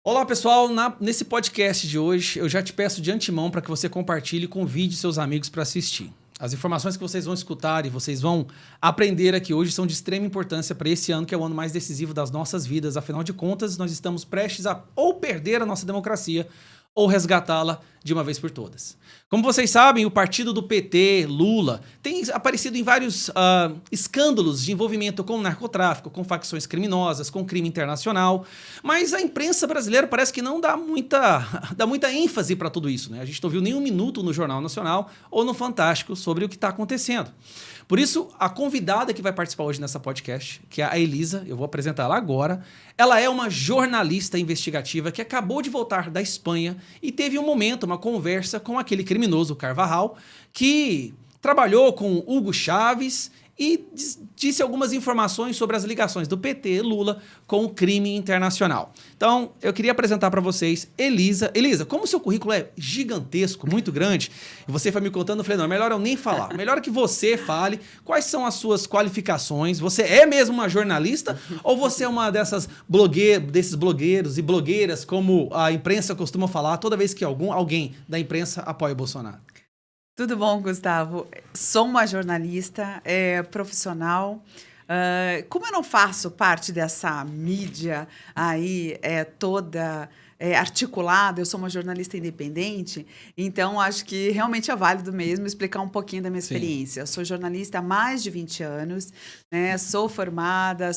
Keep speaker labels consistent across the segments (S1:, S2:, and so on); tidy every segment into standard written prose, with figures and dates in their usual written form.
S1: Olá, pessoal. Nesse podcast de hoje, eu já te peço de antemão para que você compartilhe e convide seus amigos para assistir. As informações que vocês vão escutar e vocês vão aprender aqui hoje são de extrema importância para esse ano, que é o ano mais decisivo das nossas vidas. Afinal de contas, nós estamos prestes a ou perder a nossa democracia ou resgatá-la de uma vez por todas. Como vocês sabem, o partido do PT, Lula, tem aparecido em vários escândalos de envolvimento com narcotráfico, com facções criminosas, com crime internacional, mas a imprensa brasileira parece que não dá muita ênfase para tudo isso, né? A gente não viu nenhum minuto no Jornal Nacional ou no Fantástico sobre o que está acontecendo. Por isso, a convidada que vai participar hoje nessa podcast, que é a Elisa, eu vou apresentar ela agora, ela é uma jornalista investigativa que acabou de voltar da Espanha e teve um momento, uma conversa com aquele criminoso Carvajal, que trabalhou com Hugo Chávez e disse algumas informações sobre as ligações do PT, Lula, com o crime internacional. Então, eu queria apresentar para vocês Elisa. Elisa, como o seu currículo é gigantesco, muito grande, e você foi me contando, eu falei, não, melhor eu nem falar. Melhor que você fale quais são as suas qualificações. Você é mesmo uma jornalista ou você é uma desses blogueiros e blogueiras, como a imprensa costuma falar, toda vez que alguém da imprensa apoia o Bolsonaro?
S2: Tudo bom, Gustavo? Sou uma jornalista profissional. Como eu não faço parte dessa mídia aí toda articulada, eu sou uma jornalista independente, então acho que realmente é válido mesmo explicar um pouquinho da minha experiência. Eu sou jornalista há mais de 20 anos, né? Sou formada,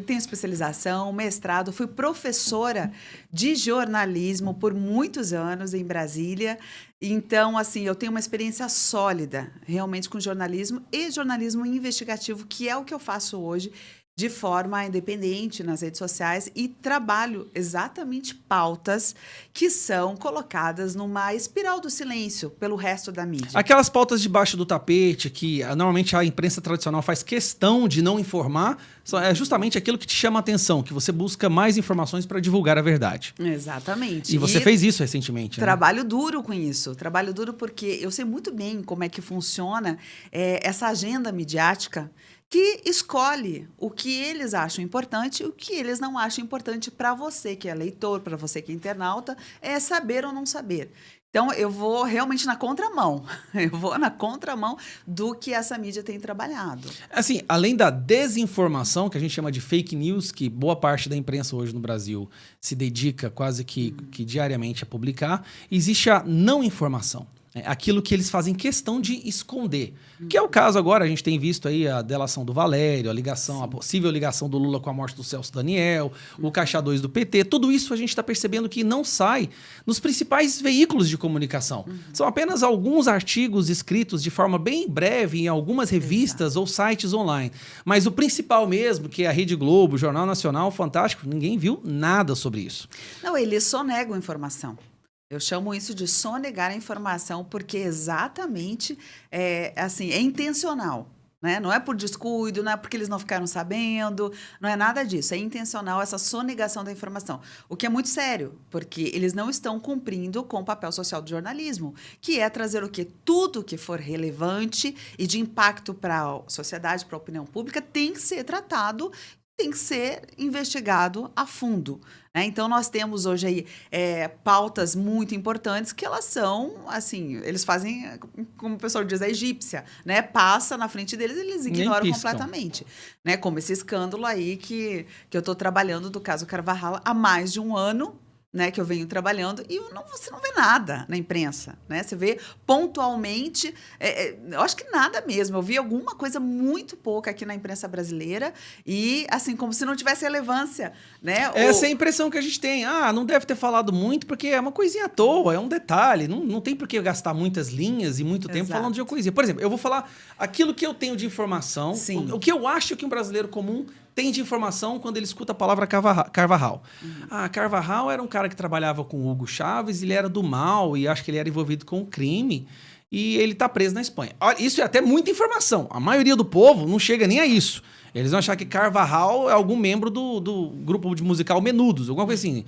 S2: tenho especialização, mestrado, fui professora de jornalismo por muitos anos em Brasília. Então, assim, eu tenho uma experiência sólida, realmente, com jornalismo e jornalismo investigativo, que é o que eu faço hoje de forma independente nas redes sociais e trabalho exatamente pautas que são colocadas numa espiral do silêncio pelo resto da mídia.
S1: Aquelas pautas debaixo do tapete que normalmente a imprensa tradicional faz questão de não informar, é justamente aquilo que te chama a atenção, que você busca mais informações para divulgar a verdade.
S2: Exatamente.
S1: E você fez isso recentemente, né?
S2: Trabalho duro com isso. Trabalho duro porque eu sei muito bem como é que funciona essa agenda midiática que escolhe o que eles acham importante e o que eles não acham importante para você, que é leitor, para você que é internauta, é saber ou não saber. Então, eu vou realmente na contramão. Eu vou na contramão do que essa mídia tem trabalhado.
S1: Assim, além da desinformação, que a gente chama de fake news, que boa parte da imprensa hoje no Brasil se dedica quase que diariamente a publicar, existe a não informação. Aquilo que eles fazem questão de esconder. Que é o caso agora, a gente tem visto aí a delação do Valério, a possível ligação do Lula com a morte do Celso Daniel, o Caixa 2 do PT, tudo isso a gente está percebendo que não sai nos principais veículos de comunicação. São apenas alguns artigos escritos de forma bem breve em algumas revistas ou sites online. Mas o principal mesmo, que é a Rede Globo, o Jornal Nacional, Fantástico, ninguém viu nada sobre isso.
S2: Não, eles só negam informação. Eu chamo isso de sonegar a informação, porque exatamente é intencional. Né? Não é por descuido, não é porque eles não ficaram sabendo, não é nada disso. É intencional essa sonegação da informação. O que é muito sério, porque eles não estão cumprindo com o papel social do jornalismo, que é trazer o quê? Tudo que for relevante e de impacto para a sociedade, para a opinião pública, tem que ser tratado, tem que ser investigado a fundo. Né? Então, nós temos hoje aí pautas muito importantes que elas são, assim, eles fazem, como o pessoal diz, a egípcia, né? Passa na frente deles e eles ignoram completamente. Né? Como esse escândalo aí que eu estou trabalhando do caso Carvajal há mais de um ano, né, que eu venho trabalhando, e você não vê nada na imprensa, né? Você vê pontualmente, eu acho que nada mesmo. Eu vi alguma coisa muito pouca aqui na imprensa brasileira e, assim, como se não tivesse relevância, né?
S1: Essa é a impressão que a gente tem. Não deve ter falado muito porque é uma coisinha à toa, é um detalhe. Não tem por que gastar muitas linhas e muito tempo falando de uma coisinha. Por exemplo, eu vou falar aquilo que eu tenho de informação, o que eu acho que um brasileiro comum tem de informação quando ele escuta a palavra Carvajal. Carvajal era um cara que trabalhava com o Hugo Chávez, ele era do mal e acho que ele era envolvido com o crime e ele está preso na Espanha. Olha, isso é até muita informação. A maioria do povo não chega nem a isso. Eles vão achar que Carvajal é algum membro do grupo de musical Menudos, alguma coisa assim.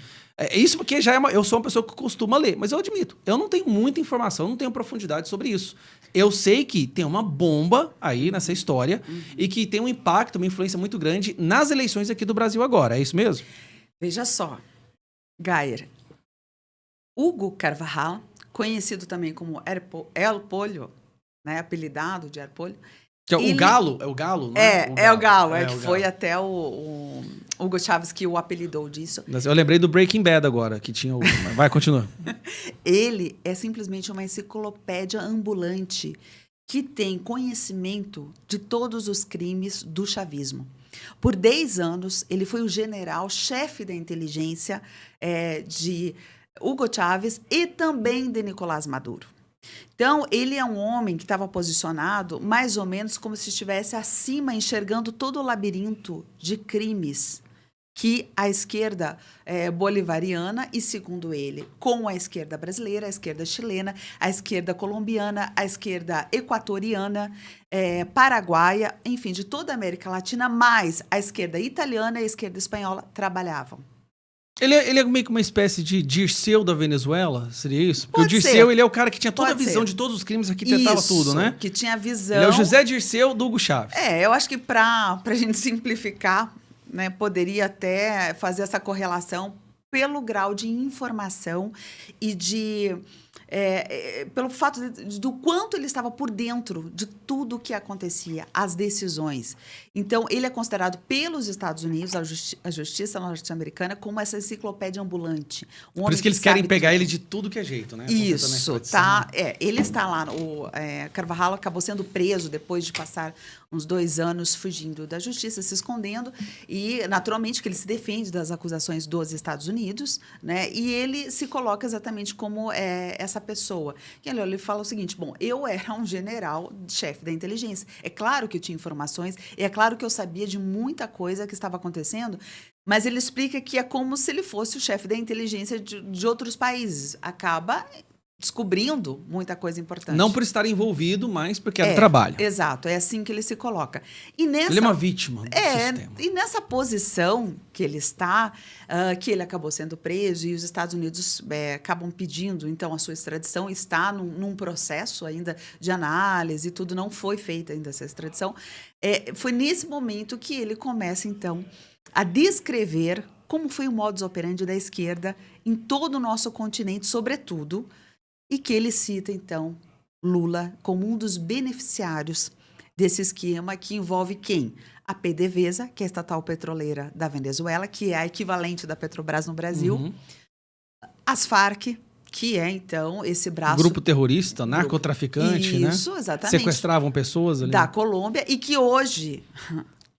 S1: Isso porque eu sou uma pessoa que costuma ler, mas eu admito, eu não tenho muita informação, eu não tenho profundidade sobre isso. Eu sei que tem uma bomba aí nessa história e que tem um impacto, uma influência muito grande nas eleições aqui do Brasil agora. É isso mesmo?
S2: Veja só, Geyer, Hugo Carvajal, conhecido também como El Pollo, né, apelidado de El Pollo.
S1: Que é o Galo? É o Galo, não é?
S2: É o Galo,
S1: É
S2: que
S1: o
S2: foi
S1: Galo.
S2: até o Hugo Chávez que o apelidou disso.
S1: Eu lembrei do Breaking Bad agora, que tinha o... Vai, continua.
S2: Ele é simplesmente uma enciclopédia ambulante que tem conhecimento de todos os crimes do chavismo. Por 10 anos, ele foi o general-chefe da inteligência de Hugo Chávez e também de Nicolás Maduro. Então, ele é um homem que estava posicionado mais ou menos como se estivesse acima, enxergando todo o labirinto de crimes que a esquerda bolivariana e, segundo ele, com a esquerda brasileira, a esquerda chilena, a esquerda colombiana, a esquerda equatoriana, paraguaia, enfim, de toda a América Latina, mais a esquerda italiana e a esquerda espanhola trabalhavam.
S1: Ele é meio que uma espécie de Dirceu da Venezuela, seria isso? Porque
S2: Pode
S1: o Dirceu,
S2: ser.
S1: ele é o cara que tinha toda a
S2: Pode
S1: visão
S2: ser.
S1: de todos os crimes, arquitetava tudo, né?
S2: Que tinha visão.
S1: Ele é o José Dirceu do Hugo Chávez.
S2: Eu acho que para a gente simplificar, né, poderia até fazer essa correlação pelo grau de informação e pelo fato do quanto ele estava por dentro de tudo o que acontecia, as decisões. Então, ele é considerado pelos Estados Unidos, a justiça norte-americana, como essa enciclopédia ambulante.
S1: Por isso que eles querem pegar ele de tudo que é jeito, né?
S2: Isso, tá. Ele está lá. Carvajal acabou sendo preso depois de passar uns 2 anos fugindo da justiça, se escondendo, e naturalmente que ele se defende das acusações dos Estados Unidos, né? E ele se coloca exatamente como essa pessoa. E ele fala o seguinte: bom, eu era um general, chefe da inteligência. É claro que eu tinha informações, é claro que eu sabia de muita coisa que estava acontecendo, mas ele explica que é como se ele fosse o chefe da inteligência de outros países. Acaba descobrindo muita coisa importante.
S1: Não por estar envolvido, mas porque era trabalho.
S2: Exato, é assim que ele se coloca. E nessa,
S1: ele é uma vítima do sistema.
S2: E nessa posição que ele está, que ele acabou sendo preso e os Estados Unidos acabam pedindo, então, a sua extradição, está num processo ainda de análise e tudo, não foi feita ainda essa extradição. Foi nesse momento que ele começa, então, a descrever como foi o modus operandi da esquerda em todo o nosso continente, sobretudo, e que ele cita, então, Lula como um dos beneficiários desse esquema que envolve quem? A PDVSA, que é a estatal petroleira da Venezuela, que é a equivalente da Petrobras no Brasil.
S1: Uhum.
S2: As Farc, que é, então, esse braço...
S1: Grupo terrorista, narcotraficante, né?
S2: Isso, exatamente.
S1: Sequestravam pessoas ali.
S2: Da Colômbia, e que hoje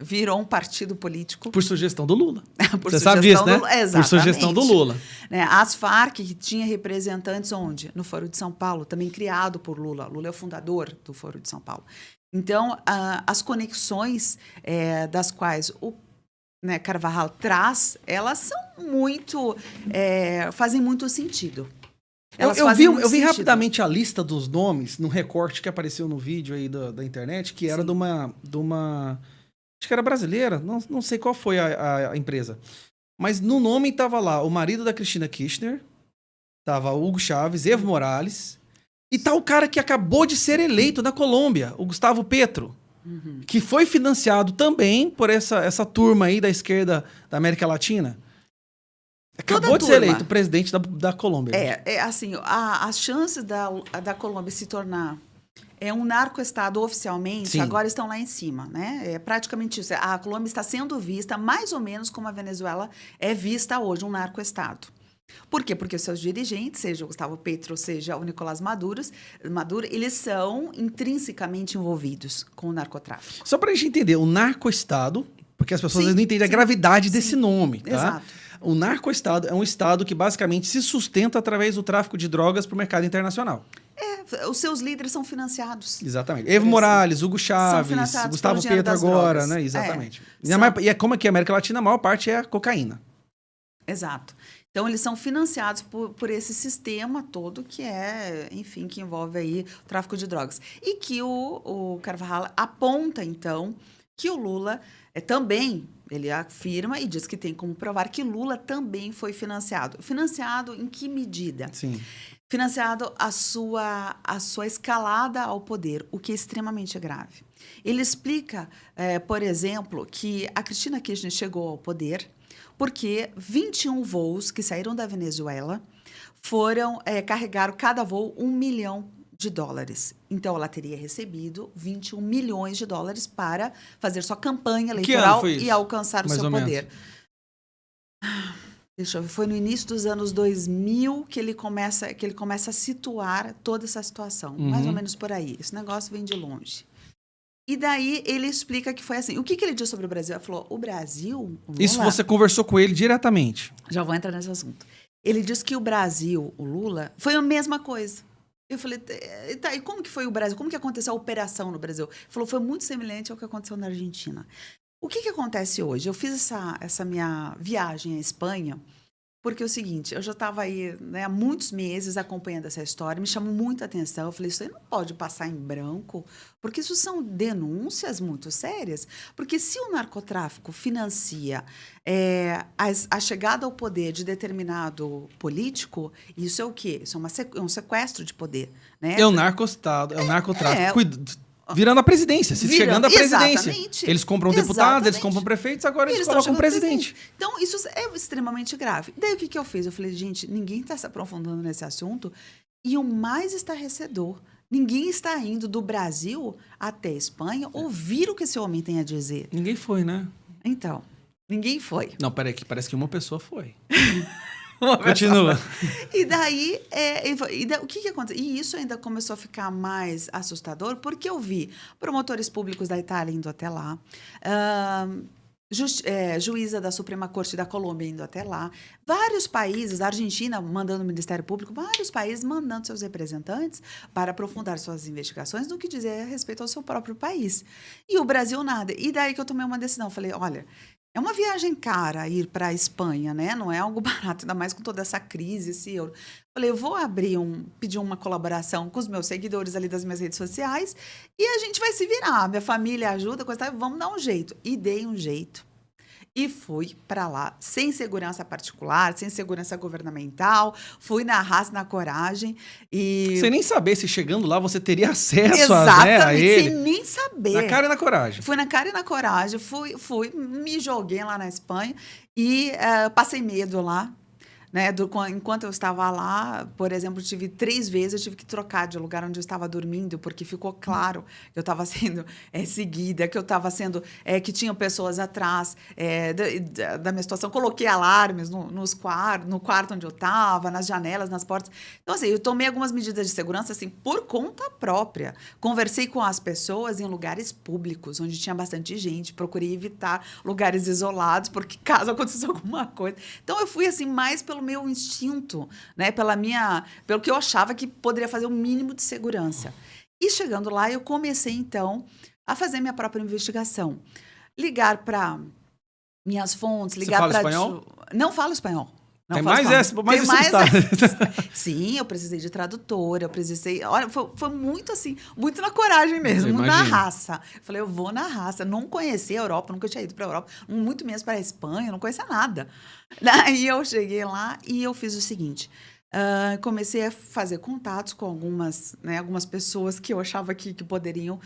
S2: virou um partido político.
S1: Por sugestão do Lula.
S2: Você
S1: sabe disso, né?
S2: Exatamente.
S1: Por sugestão do Lula.
S2: As Farc, que tinha representantes onde? No Foro de São Paulo, também criado por Lula. Lula é o fundador do Foro de São Paulo. Então, as conexões das quais o Carvajal traz, elas são muito... fazem muito sentido.
S1: Eu vi rapidamente a lista dos nomes num recorte que apareceu no vídeo aí da internet, que era de uma acho que era brasileira, não sei qual foi a empresa. Mas no nome estava lá o marido da Cristina Kirchner, estava Hugo Chávez, Evo Morales, e tá o cara que acabou de ser eleito na Colômbia, o Gustavo Petro, que foi financiado também por essa turma aí da esquerda da América Latina. Acabou de ser eleito presidente da Colômbia.
S2: Assim, as chances da Colômbia se tornar um narco-estado oficialmente,
S1: Sim.
S2: Agora estão lá em cima, né? É praticamente isso. A Colômbia está sendo vista mais ou menos como a Venezuela é vista hoje, um narco-estado. Por quê? Porque os seus dirigentes, seja o Gustavo Petro, seja o Nicolás Maduro, eles são intrinsecamente envolvidos com o narcotráfico.
S1: Só para a gente entender, o narco-estado, porque as pessoas às vezes não entendem a gravidade desse nome, tá?
S2: Exato.
S1: O narco-estado é um estado que basicamente se sustenta através do tráfico de drogas para o mercado internacional.
S2: Os seus líderes são financiados.
S1: Exatamente. Evo Morales, Hugo Chaves, Gustavo Petro agora, né? Exatamente. E como aqui a América Latina, a maior parte é a cocaína.
S2: Exato. Então, eles são financiados por esse sistema todo que enfim, que envolve aí o tráfico de drogas. E que o Carvajal aponta, então, que o Lula também Ele afirma e diz que tem como provar que Lula também foi financiado. Financiado em que medida?
S1: Sim.
S2: Financiado a sua escalada ao poder, o que é extremamente grave. Ele explica, por exemplo, que a Cristina Kirchner chegou ao poder porque 21 voos que saíram da Venezuela carregaram cada voo $1 milhão. Então, ela teria recebido 21 milhões de dólares para fazer sua campanha eleitoral e alcançar o seu poder. Deixa eu ver, foi no início dos anos 2000 que ele começa a situar toda essa situação. Mais ou menos por aí. Esse negócio vem de longe. E daí ele explica que foi assim. O que ele disse sobre o Brasil? Ele falou, o Brasil... O Lula,
S1: isso você conversou com ele diretamente?
S2: Já vou entrar nesse assunto. Ele disse que o Brasil, o Lula, foi a mesma coisa. Eu falei, tá, e como que foi o Brasil? Como que aconteceu a operação no Brasil? Ele falou, foi muito semelhante ao que aconteceu na Argentina. O que acontece hoje? Eu fiz essa minha viagem à Espanha porque é o seguinte, eu já estava aí, né, há muitos meses acompanhando essa história, me chamou muita atenção. Eu falei, isso aí não pode passar em branco, porque isso são denúncias muito sérias. Porque se o narcotráfico financia a chegada ao poder de determinado político, isso é o quê? Isso é um sequestro de poder. Né?
S1: É o narcotráfico. Virando a presidência, chegando à presidência.
S2: Exatamente.
S1: Eles compram deputados, eles compram prefeitos, agora eles colocam presidente.
S2: Então, isso é extremamente grave. Daí, o que eu fiz? Eu falei, gente, ninguém está se aprofundando nesse assunto. E o mais estarrecedor, ninguém está indo do Brasil até a Espanha ouvir o que esse homem tem a dizer.
S1: Ninguém foi, né?
S2: Então, ninguém foi.
S1: Não, peraí, que parece que uma pessoa foi. Continua.
S2: E daí, o que aconteceu? E isso ainda começou a ficar mais assustador, porque eu vi promotores públicos da Itália indo até lá, juíza da Suprema Corte da Colômbia indo até lá, vários países, a Argentina mandando o Ministério Público, vários países mandando seus representantes para aprofundar suas investigações no que dizer respeito ao seu próprio país. E o Brasil nada. E daí que eu tomei uma decisão. Falei, olha, é uma viagem cara ir para a Espanha, né? Não é algo barato, ainda mais com toda essa crise, esse euro. Falei, eu vou pedir uma colaboração com os meus seguidores ali das minhas redes sociais e a gente vai se virar. Minha família ajuda, vamos dar um jeito. E dei um jeito. E fui para lá, sem segurança particular, sem segurança governamental. Fui na raça, na coragem.
S1: Sem nem saber se chegando lá você teria acesso
S2: Exatamente,
S1: a ele.
S2: sem nem saber.
S1: Na cara e na coragem.
S2: Fui na cara e na coragem. Fui, me joguei lá na Espanha e passei medo lá. Né? Enquanto eu estava lá, por exemplo, tive 3 vezes, eu tive que trocar de lugar onde eu estava dormindo, porque ficou claro que eu estava sendo seguida, que eu estava sendo, que tinham pessoas atrás da minha situação. Coloquei alarmes no quarto onde eu estava, nas janelas, nas portas. Então, assim, eu tomei algumas medidas de segurança, assim, por conta própria. Conversei com as pessoas em lugares públicos, onde tinha bastante gente, procurei evitar lugares isolados, porque caso acontecesse alguma coisa. Então, eu fui, assim, mais pelo meu instinto, né? Pelo que eu achava que poderia fazer o mínimo de segurança. E chegando lá, eu comecei, então, a fazer minha própria investigação. Ligar para minhas fontes, ligar para...
S1: Você fala espanhol?
S2: Não falo espanhol. Não
S1: tem
S2: falo
S1: mais
S2: espanhol. Sim, eu precisei de tradutora, eu precisei... Olha, foi muito assim, muito na coragem mesmo, muito na raça. Eu falei, eu vou na raça. Não conhecia a Europa, nunca tinha ido para a Europa, muito menos para a Espanha, não conhecia nada. Daí eu cheguei lá e eu fiz o seguinte... comecei a fazer contatos com algumas pessoas que eu achava que poderiam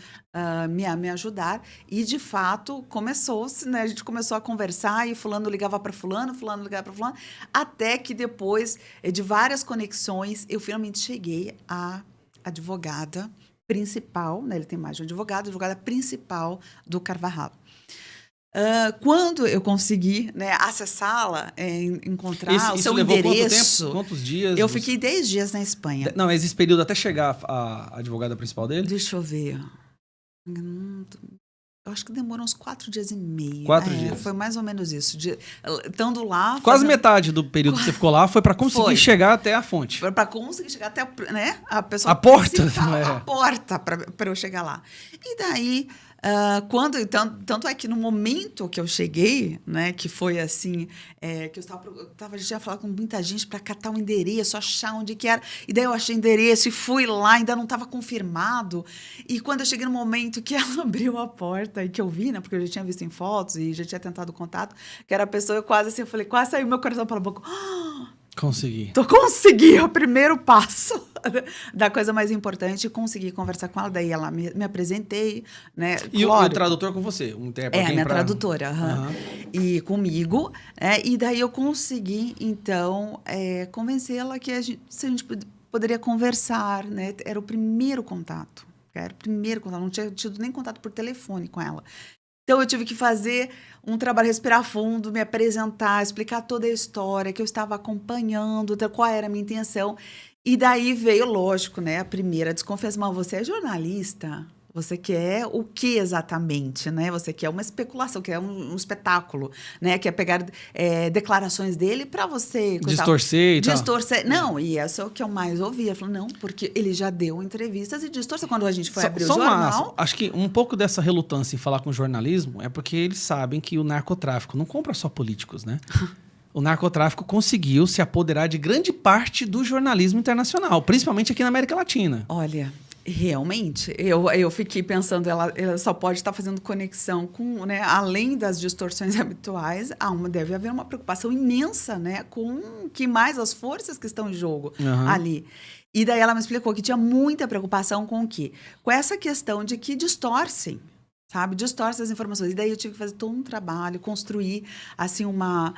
S2: me ajudar. E, de fato, começou-se, né? A gente começou a conversar e fulano ligava para fulano ligava para fulano, até que depois de várias conexões, eu finalmente cheguei à advogada principal, né? Ele tem mais de um advogado, a advogada principal do Carvajal. Quando eu consegui, né, acessá-la, encontrar o seu endereço...
S1: Quantos dias?
S2: Eu fiquei 10 dias na Espanha.
S1: Não, mas esse período até chegar a advogada principal dele?
S2: Deixa eu ver. Eu acho que demorou uns 4 dias e meio.
S1: 4 dias.
S2: Foi mais ou menos isso. Estando lá...
S1: Quase metade do período que você ficou lá foi para conseguir chegar até a fonte.
S2: Foi para conseguir chegar até, né, a pessoa...
S1: A porta.
S2: A porta para eu chegar lá. E daí... Tanto é que no momento que eu cheguei, né, que foi assim, que eu já falando com muita gente para catar um endereço, achar onde que era, e daí eu achei endereço e fui lá, ainda não estava confirmado, e quando eu cheguei no momento que ela abriu a porta e que eu vi, né, porque eu já tinha visto em fotos e já tinha tentado contato, que era a pessoa, eu quase assim, eu falei, quase saiu meu coração pela boca. Consegui o primeiro passo da coisa mais importante, consegui conversar com ela, daí ela me apresentei, né?
S1: E o tradutor com você, um intérprete?
S2: A minha tradutora, e comigo, e daí eu consegui, então, convencê-la que se a gente poderia conversar, né? Era o primeiro contato, não tinha tido nem contato por telefone com ela. Então, eu tive que fazer um trabalho, respirar fundo, me apresentar, explicar toda a história que eu estava acompanhando, qual era a minha intenção. E daí veio, lógico, né, a primeira desconfiança. Mas você é jornalista? Você quer o que exatamente, né? Você quer uma especulação, quer um espetáculo, né? Quer pegar declarações dele para você...
S1: Distorcer e tal.
S2: Distorcer. Não, e essa é o que eu mais ouvia. Eu falei, não, porque ele já deu entrevistas e distorceu. Quando a gente foi abrir o jornal...
S1: Acho que um pouco dessa relutância em falar com jornalismo é porque eles sabem que o narcotráfico não compra só políticos, né? O narcotráfico conseguiu se apoderar de grande parte do jornalismo internacional, principalmente aqui na América Latina.
S2: Olha... Realmente, eu fiquei pensando, ela só pode estar fazendo conexão com, né, além das distorções habituais, deve haver uma preocupação imensa, né, com que mais as forças que estão em jogo ali. E daí ela me explicou que tinha muita preocupação com o quê? Com essa questão de que distorcem. Sabe? Distorce as informações. E daí eu tive que fazer todo um trabalho, construir, assim, uma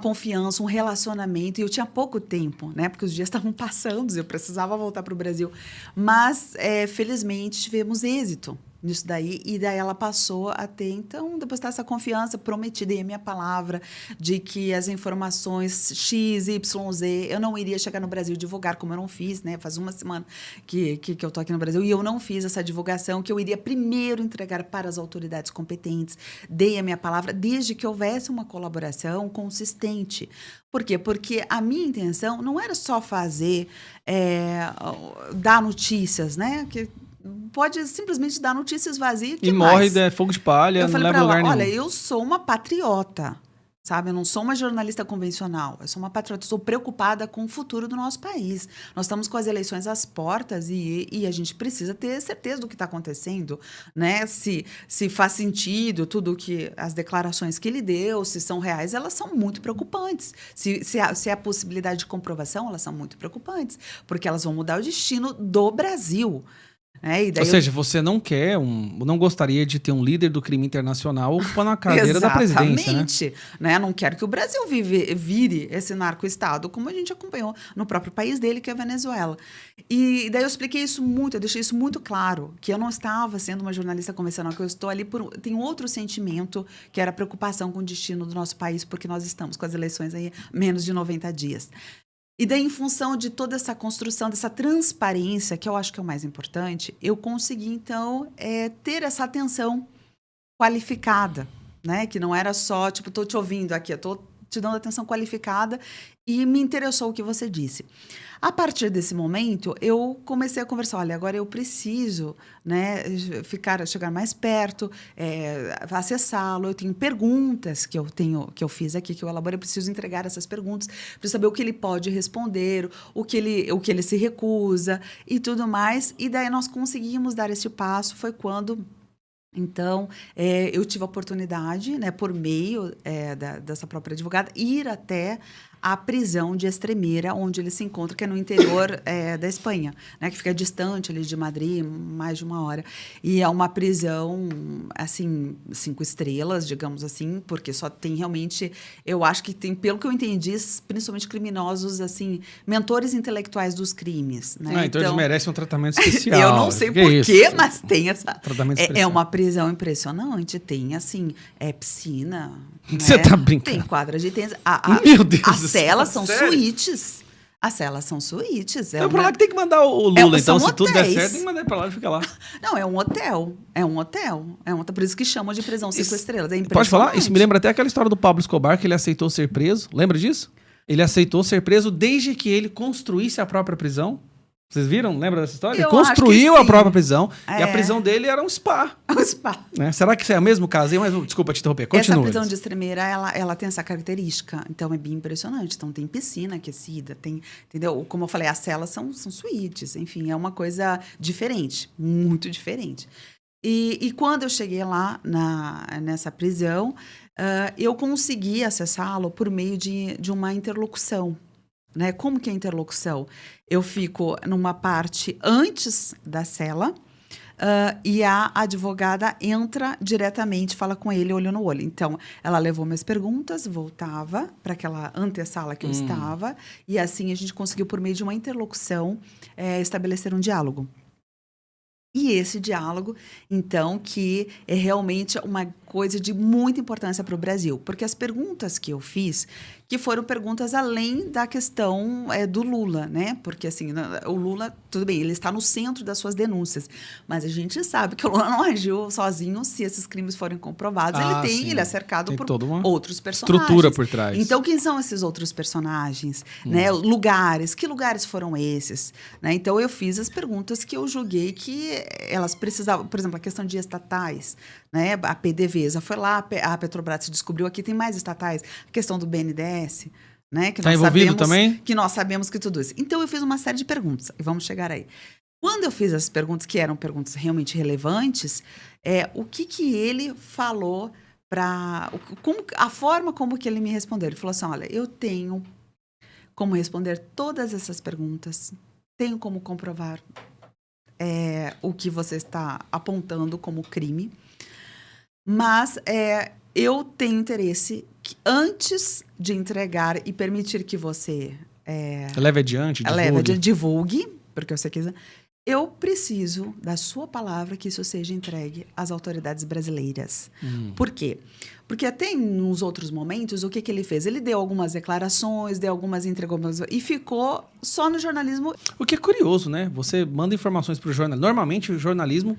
S2: confiança, um relacionamento. E eu tinha pouco tempo, né? Porque os dias estavam passando, eu precisava voltar para o Brasil. Mas, felizmente, tivemos êxito nisso daí. E daí ela passou a ter, então, depositar essa confiança, prometi, dei a minha palavra de que as informações X, Y, Z, eu não iria chegar no Brasil e divulgar, como eu não fiz, né? Faz uma semana que eu tô aqui no Brasil e eu não fiz essa divulgação, que eu iria primeiro entregar para as autoridades competentes. Dei a minha palavra, desde que houvesse uma colaboração consistente. Por quê? Porque a minha intenção não era só dar notícias, né? Que pode simplesmente dar notícias vazias.
S1: E morre de fogo de palha, não leva a lugar nenhum.
S2: Olha, eu sou uma patriota, sabe? Eu não sou uma jornalista convencional. Eu sou uma patriota, estou preocupada com o futuro do nosso país. Nós estamos com as eleições às portas e a gente precisa ter certeza do que está acontecendo, né? Se faz sentido tudo que as declarações que ele deu, se são reais, elas são muito preocupantes. Se há possibilidade de comprovação, elas são muito preocupantes, porque elas vão mudar o destino do Brasil.
S1: Ou seja, você não gostaria de ter um líder do crime internacional ocupando a cadeira da presidência, né?
S2: Exatamente. Não quero que o Brasil vire esse narco-estado, como a gente acompanhou no próprio país dele, que é a Venezuela. E daí eu expliquei isso muito, eu deixei isso muito claro, que eu não estava sendo uma jornalista convencional, que eu estou ali tem outro sentimento, que era a preocupação com o destino do nosso país, porque nós estamos com as eleições aí menos de 90 dias. E daí, em função de toda essa construção, dessa transparência, que eu acho que é o mais importante, eu consegui, então, ter essa atenção qualificada, né? Que não era só, tipo, estou te ouvindo aqui, eu estou te dando atenção qualificada e me interessou o que você disse. A partir desse momento, eu comecei a conversar. Olha, agora eu preciso, né, chegar mais perto, acessá-lo. Eu tenho perguntas que eu fiz aqui, que eu elaborei. Eu preciso entregar essas perguntas, preciso saber o que ele pode responder, o que ele se recusa e tudo mais. E daí nós conseguimos dar esse passo. Foi quando... Então, eu tive a oportunidade, né, por meio dessa própria advogada, ir até a prisão de Extremeira, onde ele se encontra, que é no interior da Espanha, né, que fica distante ali de Madrid, mais de 1 hora. E é uma prisão, assim, 5 estrelas, digamos assim, porque só tem realmente, eu acho que tem, pelo que eu entendi, principalmente criminosos, assim, mentores intelectuais dos crimes. Né?
S1: Então eles merecem um tratamento especial.
S2: Eu não sei porquê, mas tem essa...
S1: Tratamento especial.
S2: É uma prisão impressionante, tem, assim, piscina...
S1: Você tá brincando?
S2: Tem quadra de tênis.
S1: Meu Deus
S2: as celas são suítes. As celas são suítes.
S1: Então, pra lá que tem que mandar o Lula. Então, se tudo der certo, tem que mandar ele pra lá e fica lá.
S2: Não, é um hotel. Por isso que chamam de prisão 5 estrelas. É
S1: pode falar? Isso me lembra até aquela história do Pablo Escobar, que ele aceitou ser preso. Lembra disso? Ele aceitou ser preso desde que ele construísse a própria prisão. Vocês viram? Lembra dessa história? Ele
S2: Eu
S1: construiu
S2: acho que
S1: a própria prisão e a
S2: É.
S1: prisão dele era um spa.
S2: O spa.
S1: Né? Será que isso é o mesmo caso? Mas, desculpa te interromper.
S2: Essa
S1: Continua.
S2: prisão
S1: Elis.
S2: de Extremeira, ela tem essa característica. Então, é bem impressionante. Então, tem piscina aquecida, tem... Entendeu? Como eu falei, as celas são suítes. Enfim, é uma coisa diferente. Muito diferente. E quando eu cheguei lá nessa prisão, eu consegui acessá-lo por meio de uma interlocução. Né? Como que é a interlocução? Eu fico numa parte antes da cela e a advogada entra diretamente, fala com ele olho no olho. Então, ela levou minhas perguntas, voltava para aquela antessala que eu estava, e assim a gente conseguiu, por meio de uma interlocução, estabelecer um diálogo. E esse diálogo, então, que é realmente uma coisa de muita importância para o Brasil. Porque as perguntas que eu fiz, que foram perguntas além da questão do Lula, né? Porque, assim, o Lula, tudo bem, ele está no centro das suas denúncias. Mas a gente sabe que o Lula não agiu sozinho se esses crimes forem comprovados.
S1: Sim.
S2: Ele é cercado
S1: Tem
S2: por
S1: toda uma
S2: outros personagens.
S1: estrutura por trás.
S2: Então, quem são esses outros personagens? Né? Lugares, que lugares foram esses? Né? Então, eu fiz as perguntas que eu julguei que elas precisavam, por exemplo, a questão de estatais, né? A PDVSA foi lá, a Petrobras se descobriu aqui, tem mais estatais, a questão do BNDES, né? Que
S1: tá
S2: nós
S1: envolvido
S2: sabemos,
S1: também?
S2: que nós sabemos que tudo isso. Então, eu fiz uma série de perguntas, e vamos chegar aí. Quando eu fiz as perguntas, que eram perguntas realmente relevantes, o que ele falou a forma como que ele me respondeu. Ele falou assim, olha, eu tenho como responder todas essas perguntas, tenho como comprovar o que você está apontando como crime, mas eu tenho interesse que, antes de entregar e permitir que você
S1: Leve adiante,
S2: divulgue, porque eu sei que eu preciso da sua palavra que isso seja entregue às autoridades brasileiras. Por quê? Porque até nos outros momentos, o que ele fez? Ele deu algumas declarações, entregou e ficou só no jornalismo.
S1: O que é curioso, né? Você manda informações para o jornal. Normalmente, o jornalismo,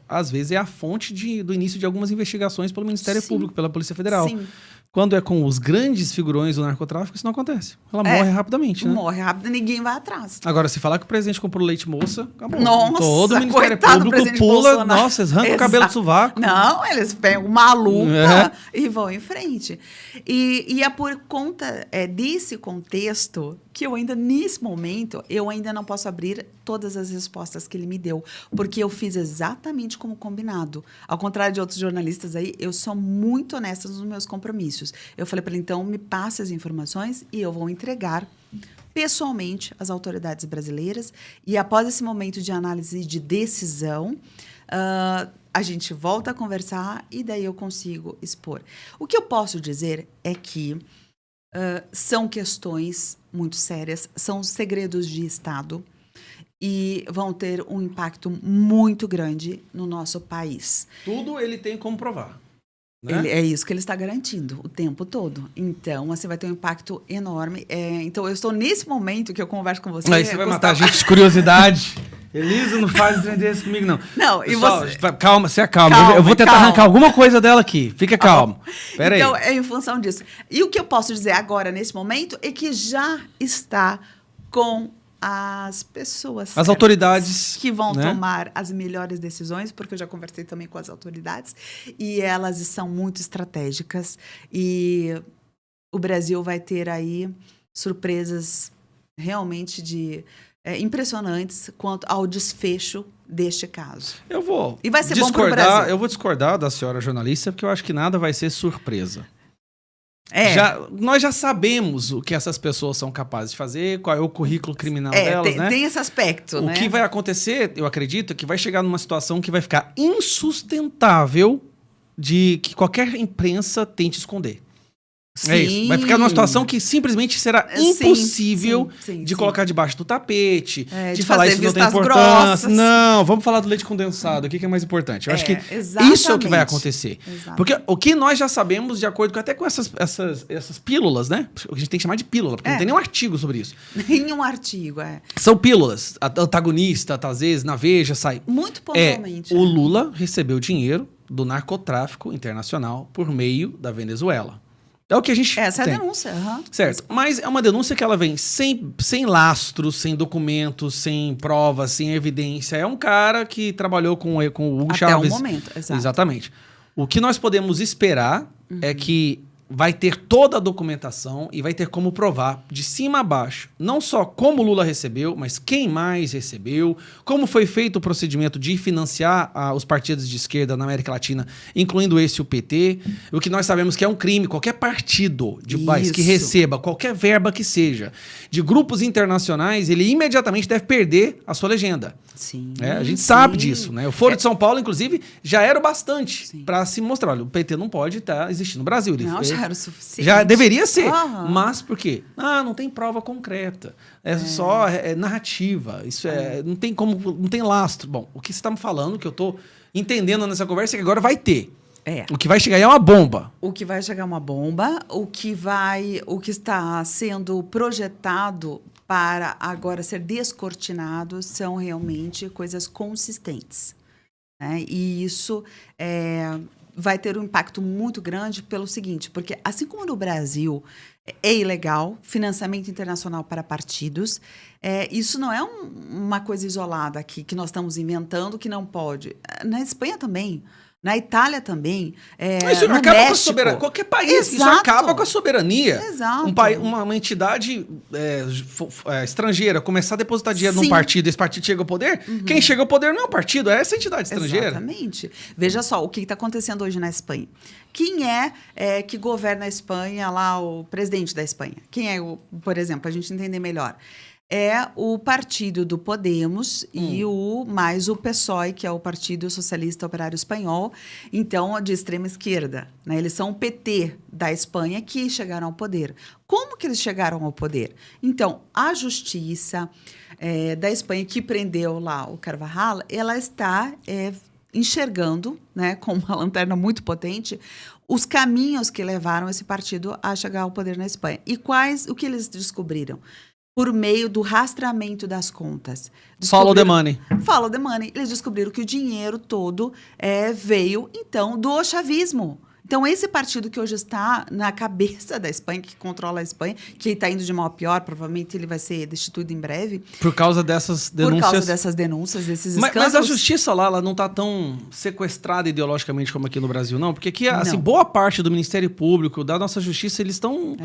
S1: às vezes, é a fonte do início de algumas investigações pelo Ministério Público, pela Polícia Federal.
S2: Sim.
S1: Quando é com os grandes figurões do narcotráfico, isso não acontece. Ela morre rapidamente, né?
S2: Morre rápido, ninguém vai atrás.
S1: Agora, se falar que o presidente comprou leite moça, acabou.
S2: Nossa,
S1: todo o Ministério
S2: coitado do
S1: Público
S2: presidente
S1: pula,
S2: Bolsonaro.
S1: nossa, eles arrancam o cabelo do sovaco.
S2: Não, eles pegam uma lupa e vão em frente. E é por conta desse contexto que eu ainda, nesse momento, eu ainda não posso abrir todas as respostas que ele me deu, porque eu fiz exatamente como combinado. Ao contrário de outros jornalistas aí, eu sou muito honesta nos meus compromissos. Eu falei para ele, então, me passe as informações e eu vou entregar pessoalmente às autoridades brasileiras. E após esse momento de análise e de decisão, a gente volta a conversar e daí eu consigo expor. O que eu posso dizer é que são questões muito sérias, são segredos de Estado e vão ter um impacto muito grande no nosso país.
S1: Tudo ele tem como provar. Né?
S2: É isso que ele está garantindo o tempo todo. Então, você vai ter um impacto enorme. Então, eu estou nesse momento que eu converso com você.
S1: Aí você vai matar a gente de curiosidade. Elisa, não faz um trem desse comigo, não.
S2: Não,
S1: Pessoal,
S2: e você...
S1: Calma, se acalma.
S2: Calma,
S1: eu vou tentar arrancar alguma coisa dela aqui. Fica calmo. Pera
S2: então,
S1: aí.
S2: é em função disso. E o que eu posso dizer agora, nesse momento, é que já está com as pessoas...
S1: As autoridades...
S2: que vão
S1: né?
S2: tomar as melhores decisões, porque eu já conversei também com as autoridades, e elas são muito estratégicas. E o Brasil vai ter aí surpresas realmente impressionantes quanto ao desfecho deste caso.
S1: Eu vou
S2: E vai ser bom pro Brasil.
S1: Eu vou discordar da senhora jornalista, porque eu acho que nada vai ser surpresa. Nós já sabemos o que essas pessoas são capazes de fazer, qual é o currículo criminal delas, né?
S2: Tem esse aspecto, né?
S1: O que vai acontecer, eu acredito, é que vai chegar numa situação que vai ficar insustentável de que qualquer imprensa tente esconder.
S2: Sim.
S1: É isso. Vai ficar numa situação que simplesmente será impossível de colocar debaixo do tapete, de falar isso não tem importância.
S2: Grossas.
S1: Não, vamos falar do leite condensado. O que é mais importante? Eu acho que isso é o que vai acontecer.
S2: Exatamente.
S1: Porque o que nós já sabemos, de acordo até com essas pílulas, né? O que a gente tem que chamar de pílula, porque não tem nenhum artigo sobre isso.
S2: Nenhum artigo,
S1: São pílulas. A antagonista, às vezes, na Veja, sai.
S2: Muito pontualmente.
S1: O Lula recebeu dinheiro do narcotráfico internacional por meio da Venezuela. É o que a gente
S2: Essa
S1: tem.
S2: é a denúncia.
S1: Certo. Mas é uma denúncia que ela vem sem lastros, sem documentos, sem provas, sem evidência. É um cara que trabalhou com o Hugo Chávez.
S2: Até o momento, exato.
S1: Exatamente. O que nós podemos esperar é que vai ter toda a documentação e vai ter como provar de cima a baixo, não só como Lula recebeu, mas quem mais recebeu, como foi feito o procedimento de financiar os partidos de esquerda na América Latina, incluindo esse o PT, o que nós sabemos que é um crime, qualquer partido de país que receba qualquer verba que seja de grupos internacionais, ele imediatamente deve perder a sua legenda.
S2: Sim.
S1: A gente sabe disso, né? O Foro de São Paulo, inclusive, já era o bastante para se mostrar. Olha, o PT não pode existir no Brasil.
S2: Já era o suficiente.
S1: Já deveria ser. Mas por quê? Não tem prova concreta. Só narrativa. Isso não tem como, não tem lastro. Bom, o que você está me falando, que eu estou entendendo nessa conversa, é que agora vai ter. O que vai chegar é uma bomba.
S2: O que vai chegar é uma bomba. O que está sendo projetado para agora ser descortinado são realmente coisas consistentes, né? E isso vai ter um impacto muito grande pelo seguinte, porque assim como no Brasil é ilegal financiamento internacional para partidos, isso não é uma coisa isolada aqui, que nós estamos inventando que não pode. Na Espanha também. Na Itália também.
S1: Isso
S2: no
S1: acaba
S2: México.
S1: com a soberania. Qualquer país,
S2: Exato.
S1: isso acaba com a soberania.
S2: Exato.
S1: Uma entidade estrangeira começar a depositar dinheiro num partido, esse partido chega ao poder, quem chega ao poder não é o partido, é essa entidade estrangeira.
S2: Exatamente. Veja só o que está acontecendo hoje na Espanha. Quem que governa a Espanha, lá, o presidente da Espanha? Quem por exemplo, a gente entender melhor? É o partido do Podemos e mais o PSOE, que é o Partido Socialista Operário Espanhol, então de extrema esquerda, né? Eles são o PT da Espanha que chegaram ao poder. Como que eles chegaram ao poder? Então, a justiça da Espanha, que prendeu lá o Carvajal, ela está enxergando, né, com uma lanterna muito potente, os caminhos que levaram esse partido a chegar ao poder na Espanha. E o que eles descobriram? Por meio do rastreamento das contas.
S1: Follow the money.
S2: Follow the money. Eles descobriram que o dinheiro todo veio, então, do chavismo. Então, esse partido que hoje está na cabeça da Espanha, que controla a Espanha, que está indo de mal a pior, provavelmente ele vai ser destituído em breve.
S1: Por causa dessas denúncias.
S2: Por causa dessas denúncias, desses escândalos.
S1: Mas a justiça lá, ela não está tão sequestrada ideologicamente como aqui no Brasil, não? Porque aqui, assim, boa parte do Ministério Público, da nossa justiça, eles são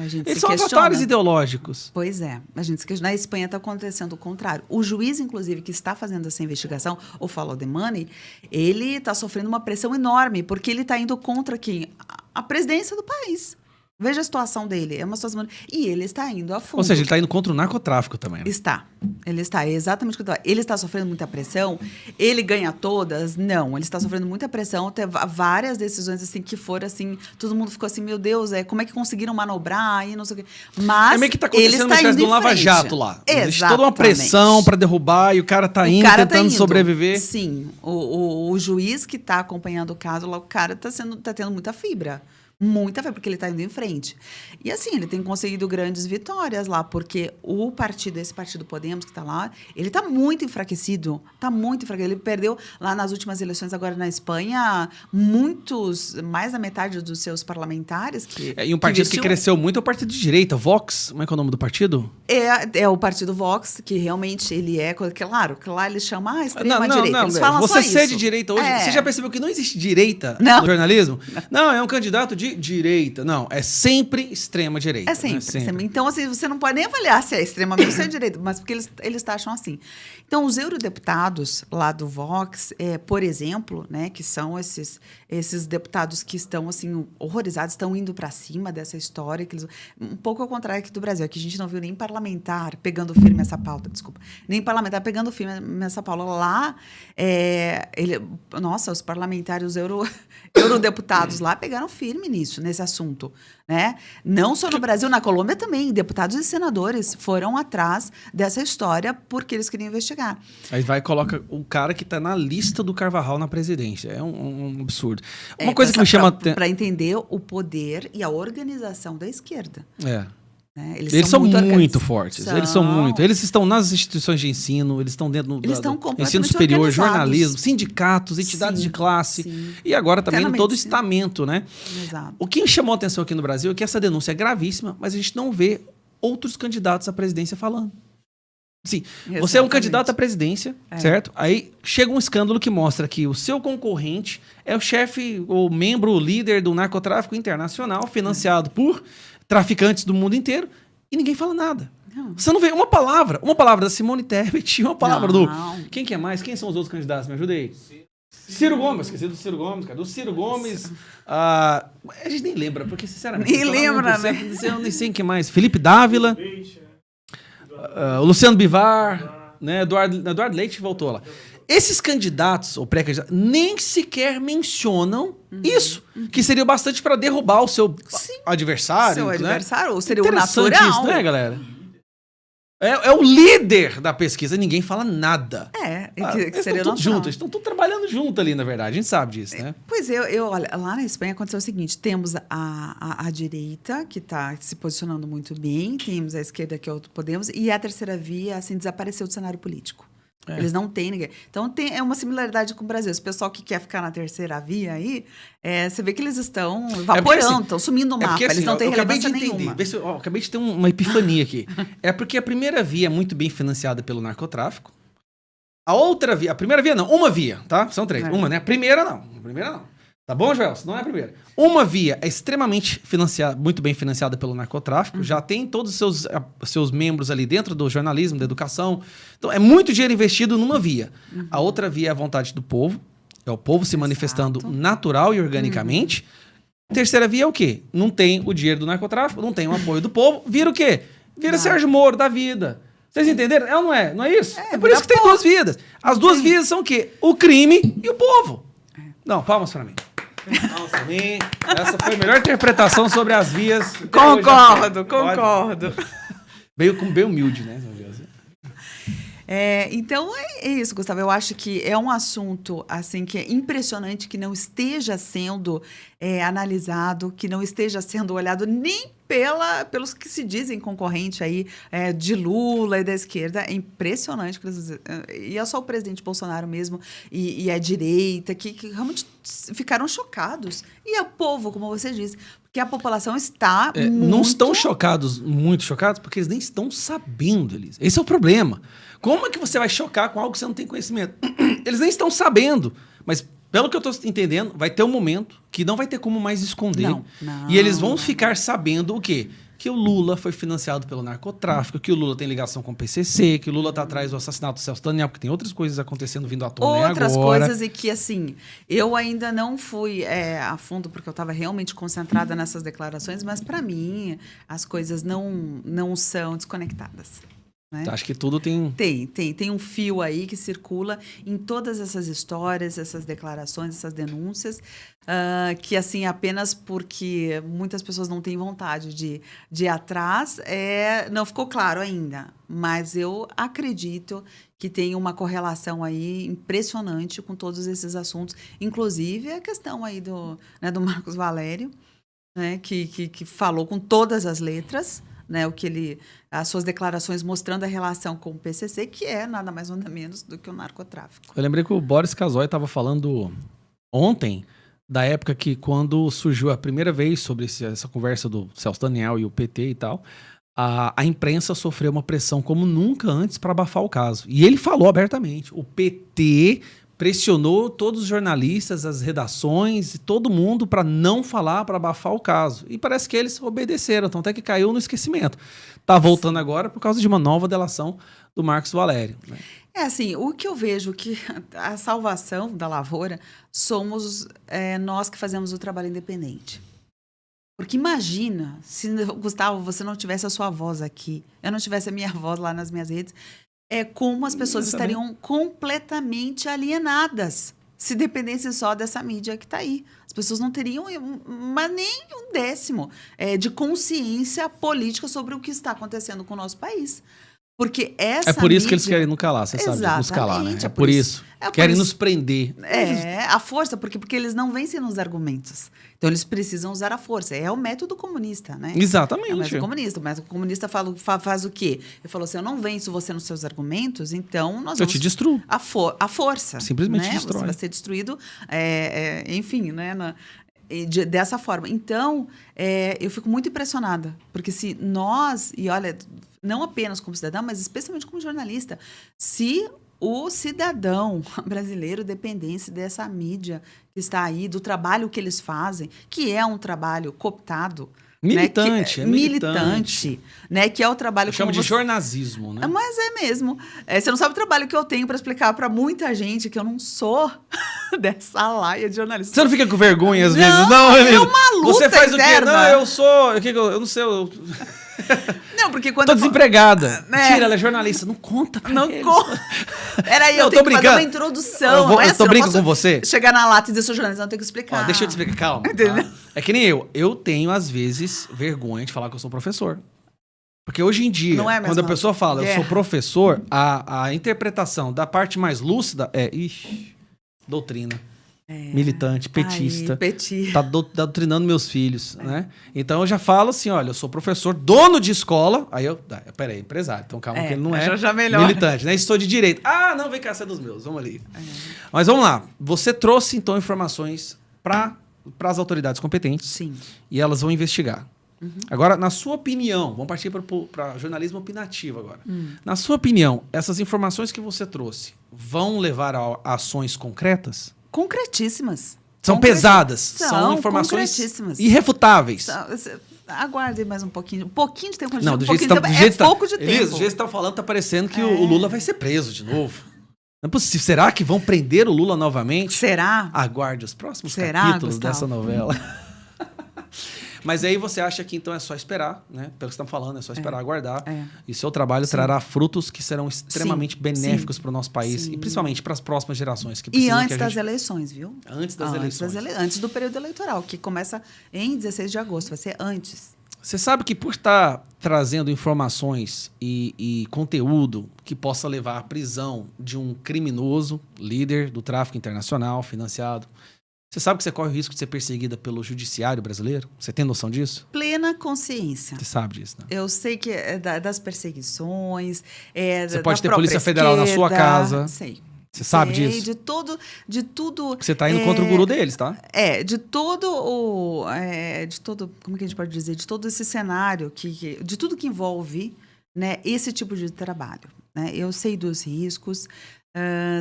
S1: avatares ideológicos.
S2: Pois é. A gente se questiona. Na Espanha está acontecendo o contrário. O juiz, inclusive, que está fazendo essa investigação, o Follow the Money, ele está sofrendo uma pressão enorme, porque ele está indo contra quem? A presidência do país. Veja a situação dele. É uma situação... E ele está indo a fundo.
S1: Ou seja, ele está indo contra o narcotráfico também. Né?
S2: Está. Ele está. É exatamente o que eu estou... Ele está sofrendo muita pressão. Ele ganha todas? Não. Ele está sofrendo muita pressão. Teve várias decisões assim que foram assim... Todo mundo ficou assim, meu Deus, como é que conseguiram manobrar? E não sei o quê. Mas
S1: meio que está acontecendo uma espécie de um lava-jato lá.
S2: Exatamente.
S1: Existe toda uma pressão para derrubar e o cara está indo, tentando sobreviver.
S2: Sim. O juiz que está acompanhando o caso lá, o cara está tendo muita fibra. Muita fé, porque ele está indo em frente. E assim, ele tem conseguido grandes vitórias lá, porque esse partido Podemos que está lá, ele está muito enfraquecido. Está muito enfraquecido. Ele perdeu lá nas últimas eleições agora na Espanha, mais da metade dos seus parlamentares.
S1: E um partido que cresceu muito é o partido de direita, Vox. Como é que é o nome do partido?
S2: É o partido Vox, que realmente ele claro, que lá eles chamam extrema-direita.
S1: Não,
S2: eles falam
S1: você
S2: só
S1: ser
S2: isso.
S1: de direita hoje, você já percebeu que não existe direita no jornalismo? Não, é um candidato de direita. Não, é sempre extrema-direita.
S2: É sempre. Então, assim, você não pode nem avaliar se é extremamente ou se é direita, mas porque eles acham assim. Então, os eurodeputados lá do Vox, por exemplo, né, que são esses deputados que estão, assim, horrorizados, estão indo para cima dessa história, um pouco ao contrário aqui do Brasil, que a gente não viu nem parlamentar pegando firme essa pauta, nem parlamentar pegando firme essa pauta. Lá, os parlamentares, os eurodeputados lá pegaram firme nesse assunto, né? Não só no Brasil, na Colômbia também, deputados e senadores foram atrás dessa história porque eles queriam investigar.
S1: Aí vai e coloca o cara que está na lista do Carvajal na presidência. É um absurdo. Uma coisa que me chama...
S2: Para entender o poder e a organização da esquerda. Né?
S1: Eles são muito fortes.
S2: São.
S1: Eles são muito. Eles estão nas instituições de ensino, eles estão dentro do ensino superior,
S2: organizados.
S1: jornalismo, sindicatos, entidades de classe. E agora também em todo o estamento, né?
S2: Exato.
S1: O que me chamou a atenção aqui no Brasil é que essa denúncia é gravíssima, mas a gente não vê outros candidatos à presidência falando. Sim, você é um candidato à presidência, certo? Aí chega um escândalo que mostra que o seu concorrente é o chefe ou membro, líder do narcotráfico internacional, financiado por traficantes do mundo inteiro, e ninguém fala nada. Não. Você não vê uma palavra da Simone Tebet, uma palavra do... Quem que é mais? Quem são os outros candidatos? Me ajuda aí. Ciro Gomes, esqueci do Ciro Gomes, cara. Do Ciro Gomes, a gente nem lembra, porque sinceramente...
S2: Nem lembra, né?
S1: Eu nem sei quem mais. Felipe Dávila, o Luciano Bivar, né? Eduardo Leite voltou lá. Esses candidatos, ou pré-candidatos, nem sequer mencionam isso, que seria bastante para derrubar o seu adversário.
S2: Seu adversário, ou seria o
S1: natural.
S2: natural.
S1: Isso, né, galera? É o líder da pesquisa, ninguém fala nada.
S2: Que seria
S1: estão tudo juntos, estão tudo trabalhando junto ali, na verdade, a gente sabe disso, né?
S2: Pois olha, lá na Espanha aconteceu o seguinte, temos a direita, que está se posicionando muito bem, temos a esquerda, que é o Podemos, e a terceira via, assim, desapareceu do cenário político. Eles não têm ninguém. Então, é uma similaridade com o Brasil. Esse pessoal que quer ficar na terceira via aí, você vê que eles estão evaporando, estão sumindo no mapa. Eles não têm relevância nenhuma.
S1: Acabei de ter uma epifania aqui. É porque a primeira via é muito bem financiada pelo narcotráfico. A outra via... A primeira via não, uma via, tá? São três. Uma, né? A primeira não. Tá bom, Joel? Não é a primeira. Uma via é extremamente financiada, muito bem financiada pelo narcotráfico, já tem todos os seus membros ali dentro do jornalismo, da educação. Então, é muito dinheiro investido numa via. A outra via é a vontade do povo, é o povo se manifestando natural e organicamente. A terceira via é o quê? Não tem o dinheiro do narcotráfico, não tem o apoio do povo, vira o quê? Vira Sérgio Moro da vida. Vocês entenderam? Não é? Não é isso? É por isso que tem duas vidas. As duas vidas são o quê? O crime e o povo. Não, palmas pra mim. Nossa, essa foi a melhor interpretação sobre as vias.
S2: Concordo.
S1: Bem humilde, né?
S2: Então, é isso, Gustavo. Eu acho que é um assunto assim que é impressionante que não esteja sendo analisado, que não esteja sendo olhado nem pelos que se dizem concorrente aí de Lula e da esquerda. É impressionante. E é só o presidente Bolsonaro mesmo e a direita que realmente ficaram chocados. E o povo, como você disse, porque a população está
S1: não estão muito chocados, porque eles nem estão sabendo, Elisa. Esse é o problema. Como é que você vai chocar com algo que você não tem conhecimento? Eles nem estão sabendo, mas pelo que eu estou entendendo, vai ter um momento que não vai ter como mais esconder. Não, e eles vão ficar sabendo o quê? Que o Lula foi financiado pelo narcotráfico, que o Lula tem ligação com o PCC, que o Lula está atrás do assassinato do Celso Daniel, porque tem outras coisas acontecendo vindo à tona agora.
S2: Outras coisas e que, assim, eu ainda não fui a fundo, porque eu estava realmente concentrada nessas declarações, mas, para mim, as coisas não são desconectadas. Né?
S1: Acho que tudo tem...
S2: Tem um fio aí que circula em todas essas histórias, essas declarações, essas denúncias, que, assim, apenas porque muitas pessoas não têm vontade de ir atrás, não ficou claro ainda. Mas eu acredito que tem uma correlação aí impressionante com todos esses assuntos, inclusive a questão aí do Marcos Valério, né, que falou com todas as letras, né, as suas declarações mostrando a relação com o PCC, que é nada mais nada menos do que o narcotráfico.
S1: Eu lembrei que o Boris Casoy estava falando ontem da época que, quando surgiu a primeira vez sobre essa conversa do Celso Daniel e o PT e tal, a imprensa sofreu uma pressão como nunca antes para abafar o caso. E ele falou abertamente, o PT pressionou todos os jornalistas, as redações e todo mundo para não falar, para abafar o caso. E parece que eles obedeceram, então até que caiu no esquecimento. Está voltando agora por causa de uma nova delação do Marcos Valério. Né?
S2: Assim, o que eu vejo que a salvação da lavoura somos nós que fazemos o trabalho independente. Porque imagina se, Gustavo, você não tivesse a sua voz aqui, eu não tivesse a minha voz lá nas minhas redes, como as pessoas estariam completamente alienadas se dependessem só dessa mídia que está aí. As pessoas não teriam mas nem um décimo de consciência política sobre o que está acontecendo com o nosso país. Porque essa
S1: É por isso
S2: mídia...
S1: que eles querem nos calar, você sabe, nos calar, né? É por isso. Querem nos prender.
S2: A força, porque eles não vencem nos argumentos. Então, eles precisam usar a força. É o método comunista, né?
S1: Exatamente.
S2: É o método comunista. O método comunista faz o quê? Ele falou assim, eu não venço você nos seus argumentos, então nós
S1: Eu te destruo.
S2: A força.
S1: Simplesmente
S2: né?
S1: destrói.
S2: Você vai ser destruído, enfim, né? Dessa forma. Então, eu fico muito impressionada. Porque se nós, e olha, não apenas como cidadão, mas especialmente como jornalista, se o cidadão brasileiro dependesse dessa mídia que está aí, do trabalho que eles fazem, que é um trabalho cooptado.
S1: Militante,
S2: né? Militante, né? Que é o trabalho...
S1: Chama de jornalismo, né?
S2: Mas é mesmo. Você não sabe o trabalho que eu tenho para explicar para muita gente que eu não sou dessa laia de jornalista.
S1: Você não fica com vergonha às vezes?
S2: Não, é uma luta
S1: Você faz
S2: interna.
S1: o quê? Não, eu sou... Eu não sei...
S2: Não, porque quando
S1: tô desempregada.
S2: Né?
S1: Mentira, ela é jornalista. Não conta pra eles.
S2: Peraí, eu tenho que fazer uma introdução.
S1: Eu tô brincando com você.
S2: Chegar na lata e dizer, eu sou jornalista, não tenho que explicar.
S1: Ó, deixa eu te explicar, calma. Tá? É que nem eu. Eu tenho, às vezes, vergonha de falar que eu sou professor. Porque hoje em dia, quando a pessoa fala eu sou professor, a interpretação da parte mais lúcida é... doutrina. Militante, petista. Tá doutrinando meus filhos, né? Então eu já falo assim, olha, eu sou professor, dono de escola. Aí eu... Peraí, empresário. Então calma que ele não é
S2: já melhor.
S1: militante, né? Estou de direito. Ah, não, vem cá, você é dos meus. Vamos ali. Mas vamos lá. Você trouxe, então, informações para as autoridades competentes.
S2: Sim.
S1: E elas vão investigar. Agora, na sua opinião, vamos partir para jornalismo opinativo agora. Na sua opinião, essas informações que você trouxe vão levar a ações concretas?
S2: Concretíssimas.
S1: São pesadas. São informações irrefutáveis.
S2: Aguardem mais um pouquinho. Um pouquinho de tempo.
S1: Não, do jeito pouco de tempo. Elisa, do jeito que você está falando, tá parecendo que o Lula vai ser preso de novo. Não é possível. Será que vão prender o Lula novamente?
S2: Será?
S1: Aguarde os próximos capítulos dessa novela. Mas aí você acha que então é só esperar, né? Pelo que você está falando, é só esperar, aguardar. E seu trabalho trará frutos que serão extremamente benéficos para o nosso país e principalmente para as próximas gerações.
S2: E antes das eleições, viu?
S1: Antes das eleições.
S2: Antes do período eleitoral, que começa em 16 de agosto, vai ser antes.
S1: Você sabe que por estar trazendo informações e conteúdo que possa levar à prisão de um criminoso, líder do tráfico internacional, financiado, você sabe que você corre o risco de ser perseguida pelo judiciário brasileiro? Você tem noção disso?
S2: Plena consciência.
S1: Você sabe disso, né?
S2: Eu sei que é das perseguições,
S1: você pode ter Polícia Federal na sua casa.
S2: Sei.
S1: Você sabe disso?
S2: De tudo.
S1: Você está indo contra o guru deles, tá?
S2: De todo, como que a gente pode dizer? De todo esse cenário, de tudo que envolve, né, esse tipo de trabalho. Né? Eu sei dos riscos.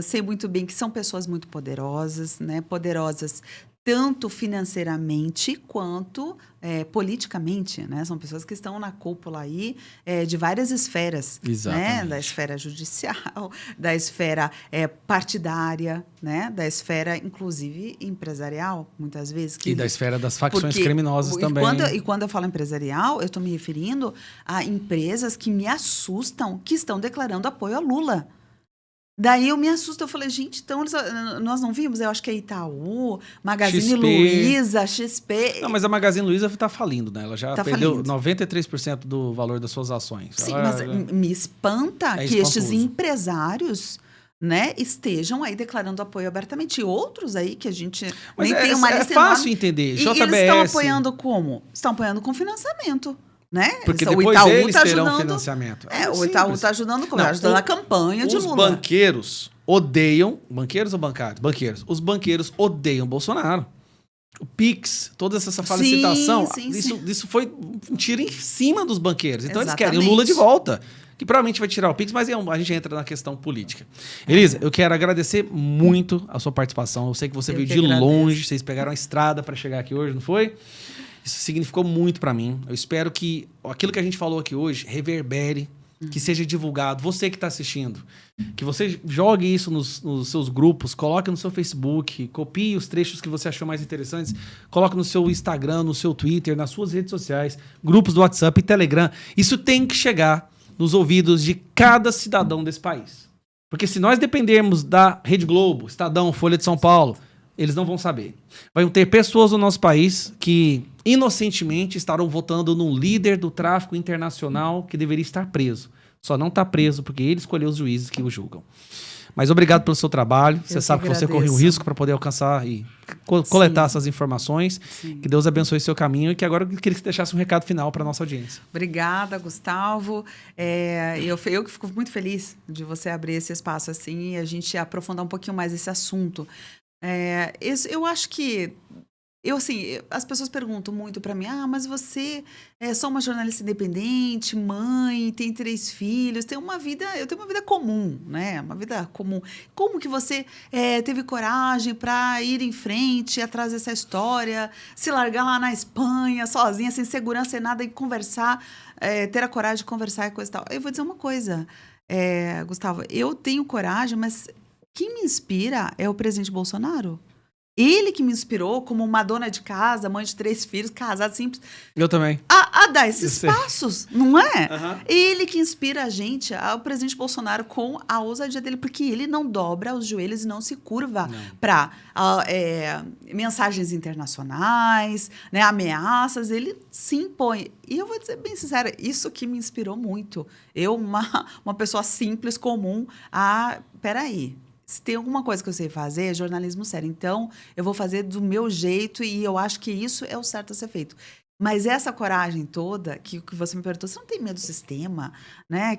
S2: Sei muito bem que são pessoas muito poderosas, né? Poderosas tanto financeiramente quanto politicamente, né? São pessoas que estão na cúpula aí de várias esferas, né? Da esfera judicial, da esfera partidária, né? Da esfera, inclusive, empresarial, muitas vezes.
S1: E da esfera das facções criminosas também.
S2: Quando eu falo empresarial, eu estou me referindo a empresas que me assustam, que estão declarando apoio a Lula. Daí eu me assusto, eu falei, gente, então nós não vimos? Eu acho que é Itaú, Magazine Luiza, XP...
S1: Não, mas a Magazine Luiza está falindo, né? Ela já perdeu 93% do valor das suas ações.
S2: Sim, mas me espanta que estes empresários, né, estejam aí declarando apoio abertamente. E outros aí que a gente nem tem uma lista
S1: enorme. É fácil entender. JBS...
S2: E eles estão apoiando como? Estão apoiando com financiamento. Né?
S1: Porque depois o Itaú eles terão financiamento.
S2: O Itaú está ajudando como? Ajudando a campanha de Lula.
S1: Os banqueiros odeiam... Banqueiros ou bancários? Banqueiros. Os banqueiros odeiam Bolsonaro. O Pix, toda essa felicitação, isso foi um tiro em cima dos banqueiros. Então eles querem o Lula de volta. Que provavelmente vai tirar o Pix, mas a gente entra na questão política. Elisa, eu quero agradecer muito a sua participação. Eu sei que você veio de longe, vocês pegaram a estrada para chegar aqui hoje, não foi? Isso significou muito para mim. Eu espero que aquilo que a gente falou aqui hoje reverbere, que seja divulgado. Você que está assistindo, que você jogue isso nos seus grupos, coloque no seu Facebook, copie os trechos que você achou mais interessantes, coloque no seu Instagram, no seu Twitter, nas suas redes sociais, grupos do WhatsApp e Telegram. Isso tem que chegar nos ouvidos de cada cidadão desse país. Porque se nós dependermos da Rede Globo, Estadão, Folha de São Paulo, eles não vão saber. Vão ter pessoas no nosso país que inocentemente estarão votando num líder do tráfico internacional que deveria estar preso. Só não está preso porque ele escolheu os juízes que o julgam. Mas obrigado pelo seu trabalho. Você sabe que você correu o risco para poder alcançar e coletar essas informações. Sim. Que Deus abençoe seu caminho e que agora eu queria que você deixasse um recado final para a nossa audiência.
S2: Obrigada, Gustavo. Eu que fico muito feliz de você abrir esse espaço assim e a gente aprofundar um pouquinho mais esse assunto. Eu acho que as pessoas perguntam muito para mim, mas você é só uma jornalista independente, mãe, tem 3 filhos, eu tenho uma vida comum, né? Uma vida comum. Como que você teve coragem para ir em frente, atrás dessa história, se largar lá na Espanha, sozinha, sem segurança, sem nada, e conversar, ter a coragem de conversar e coisa e tal? Eu vou dizer uma coisa, Gustavo, eu tenho coragem, mas quem me inspira é o presidente Bolsonaro. Ele que me inspirou como uma dona de casa, mãe de 3 filhos, casada, simples.
S1: Eu também.
S2: A dar esses passos, não é?
S1: Uhum.
S2: Ele que inspira a gente, o presidente Bolsonaro, com a ousadia dele, porque ele não dobra os joelhos e não se curva para mensagens internacionais, né, ameaças, ele se impõe. E eu vou dizer bem sincera, isso que me inspirou muito. Eu, uma pessoa simples, comum, peraí. Se tem alguma coisa que eu sei fazer, é jornalismo sério. Então, eu vou fazer do meu jeito e eu acho que isso é o certo a ser feito. Mas essa coragem toda, que você me perguntou, você não tem medo do sistema? Né?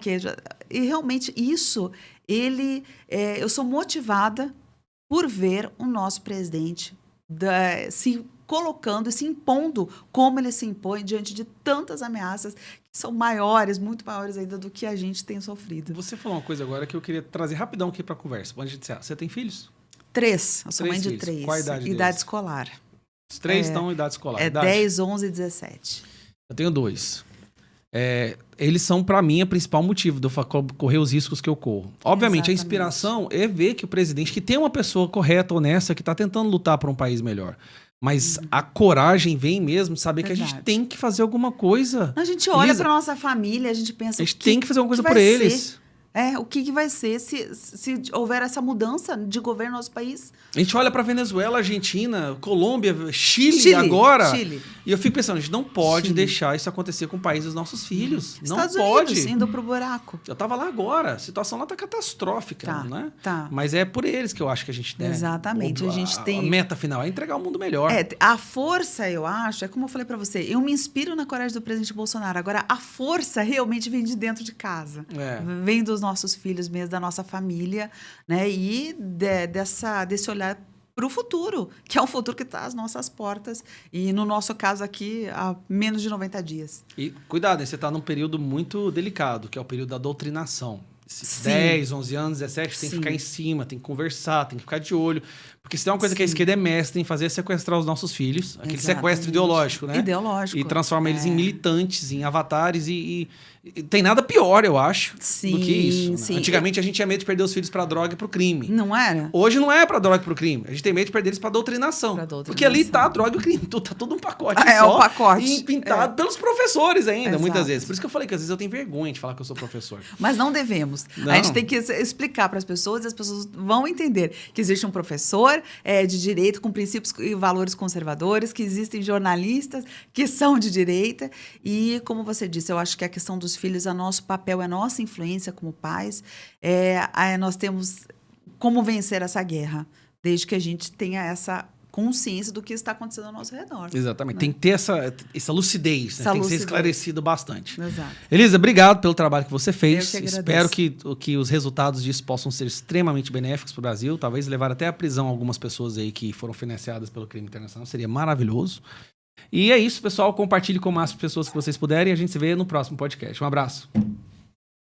S2: E realmente isso, eu sou motivada por ver o nosso presidente se colocando e se impondo como ele se impõe diante de tantas ameaças que são maiores, muito maiores ainda do que a gente tem sofrido.
S1: Você falou uma coisa agora que eu queria trazer rapidão aqui para a conversa. Você tem filhos?
S2: 3. Eu sou mãe de 3.
S1: Qual a idade deles?
S2: Idade escolar.
S1: Os 3 estão em idade escolar.
S2: 10, 11 e 17.
S1: Eu tenho 2. Eles são, para mim, o principal motivo de eu correr os riscos que eu corro. Obviamente, a inspiração é ver que o presidente, que tem uma pessoa correta, honesta, que está tentando lutar por um país melhor. Mas a coragem vem mesmo, saber que a gente tem que fazer alguma coisa.
S2: A gente olha para nossa família, a gente pensa...
S1: A gente tem que fazer alguma coisa por eles.
S2: O que vai ser se houver essa mudança de governo no nosso país?
S1: A gente olha para Venezuela, Argentina, Colômbia, Chile agora.
S2: Chile.
S1: E eu fico pensando, a gente não pode deixar isso acontecer com o país dos nossos filhos.
S2: Estados
S1: não pode.
S2: Unidos, indo pro buraco.
S1: Eu tava lá agora. A situação lá tá catastrófica, né?
S2: Tá.
S1: Mas é por eles que eu acho que a gente...
S2: Exatamente. A gente tem...
S1: A meta final é entregar o mundo melhor.
S2: A força, eu acho, é como eu falei para você, eu me inspiro na coragem do presidente Bolsonaro. Agora, a força realmente vem de dentro de casa. Vem dos nossos filhos mesmo, da nossa família, né? E desse olhar para o futuro, que é um futuro que está às nossas portas. E no nosso caso aqui, há menos de 90 dias.
S1: E cuidado, você está num período muito delicado, que é o período da doutrinação. 10, 11 anos, 17, tem que ficar em cima, tem que conversar, tem que ficar de olho. Porque se tem uma coisa que a esquerda é mestre em fazer é sequestrar os nossos filhos. Aquele sequestro ideológico, né?
S2: Ideológico.
S1: E transforma eles em militantes, em avatares e tem nada pior, eu acho, do que isso. Né? Antigamente a gente tinha medo de perder os filhos para droga e para o crime.
S2: Não era?
S1: Hoje não é para droga e para o crime. A gente tem medo de perder eles para doutrinação. Porque ali tá a droga e o crime. Tá todo um pacote só.
S2: É um pacote.
S1: E pintado pelos professores ainda, muitas vezes. Por isso que eu falei que às vezes eu tenho vergonha de falar que eu sou professor.
S2: Mas não devemos. Não. A gente tem que explicar para as pessoas e as pessoas vão entender que existe um professor de direito com princípios e valores conservadores, que existem jornalistas que são de direita. E, como você disse, eu acho que a questão dos filhos, nosso papel, a nossa influência como pais, nós temos como vencer essa guerra, desde que a gente tenha essa consciência do que está acontecendo ao nosso redor.
S1: Exatamente. Né? Tem que ter essa lucidez, né? Tem que ser esclarecido bastante.
S2: Exato.
S1: Elisa, obrigado pelo trabalho que você fez.
S2: Eu que
S1: Espero que os resultados disso possam ser extremamente benéficos para o Brasil, talvez levar até à prisão algumas pessoas aí que foram financiadas pelo crime internacional. Seria maravilhoso. E é isso, pessoal. Compartilhe com o máximo de pessoas que vocês puderem e a gente se vê no próximo podcast. Um abraço.